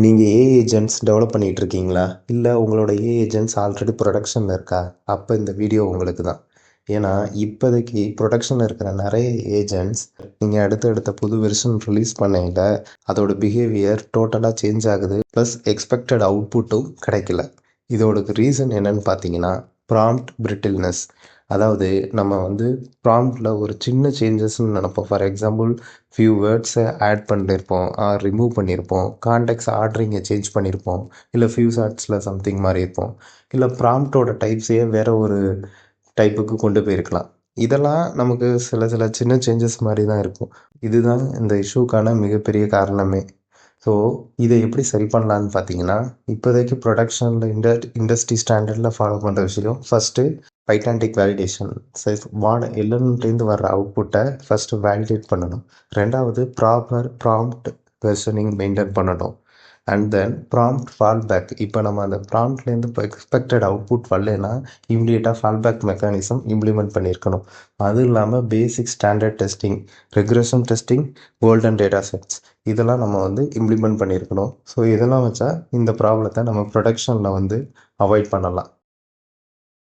நீங்கள் AI agents develop பண்ணிகிட்டு இருக்கீங்களா? இல்லை உங்களோட ஏஐ ஏஜென்ட்ஸ் ஆல்ரெடி ப்ரொடக்ஷனில் இருக்கா? அப்போ இந்த வீடியோ உங்களுக்கு தான். ஏன்னா இப்போதைக்கு ப்ரொடக்ஷனில் இருக்கிற நிறைய ஏஜென்ட்ஸ் நீங்கள் அடுத்தடுத்த புது வெர்ஷன் ரிலீஸ் பண்ணையில் அதோட பிஹேவியர் டோட்டலாக சேஞ்ச் ஆகுது. ப்ளஸ் எக்ஸ்பெக்டட் அவுட்புட்டும் கிடைக்கல. இதோட ரீசன் என்னன்னு பார்த்தீங்கன்னா ப்ராம்ப்ட் பிரிட்டில்னஸ். அதாவது நம்ம ப்ராம்ப்டில் ஒரு சின்ன சேஞ்சஸ்ன்னு நினைப்போம். ஃபார் எக்ஸாம்பிள் ஃபியூ வேர்ட்ஸை ஆட் பண்ணியிருப்போம், ரிமூவ் பண்ணியிருப்போம், கான்டெக்ட்ஸ் ஆர்டரிங்கை சேஞ்ச் பண்ணியிருப்போம், இல்லை ஃபியூ ஷார்ட்ஸில் சம்திங் மாதிரி இருப்போம், இல்லை ப்ராம்ப்டோட டைப்ஸையே வேறு ஒரு டைப்புக்கு கொண்டு போயிருக்கலாம். இதெல்லாம் நமக்கு சில சில சின்ன சேஞ்சஸ் மாதிரி தான் இருக்கும். இதுதான் இந்த இஷ்யூக்கான மிகப்பெரிய காரணமே. ஸோ இதை எப்படி சரி பண்ணலான்னு பார்த்தீங்கன்னா, இப்போதைக்கு ப்ரொடக்ஷனில் இண்டஸ்ட்ரி ஸ்டாண்டர்டில் ஃபாலோ பண்ணுற விஷயம் ஃபஸ்ட்டு பைட்டான்டிக் வேலிடேஷன். எல்லன்ட்டேருந்து வர்ற அவுட்புட்டை ஃபஸ்ட்டு வேலிடேட் பண்ணணும். ரெண்டாவது ப்ராப்பர் ப்ராம்ப்ட் வெர்ஷனிங் மெயின்டைன் பண்ணணும். And then prompt fallback. இப்போ நம்ம அந்த ப்ராம்ப்ட்லேருந்து இப்போ எக்ஸ்பெக்டட் அவுட்புட் வரலைன்னா இம்மிடியேட்டாக ஃபால்பேக் மெக்கானிசம் இம்ப்ளிமெண்ட் பண்ணியிருக்கணும். அதுவும் இல்லாமல் basic standard testing, regression testing, golden data sets இதெல்லாம் நம்ம இம்ப்ளிமெண்ட் பண்ணியிருக்கணும். ஸோ இதெல்லாம் வச்சா இந்த ப்ராப்ளத்தை நம்ம ப்ரொடக்ஷனில் அவாய்ட் பண்ணலாம்.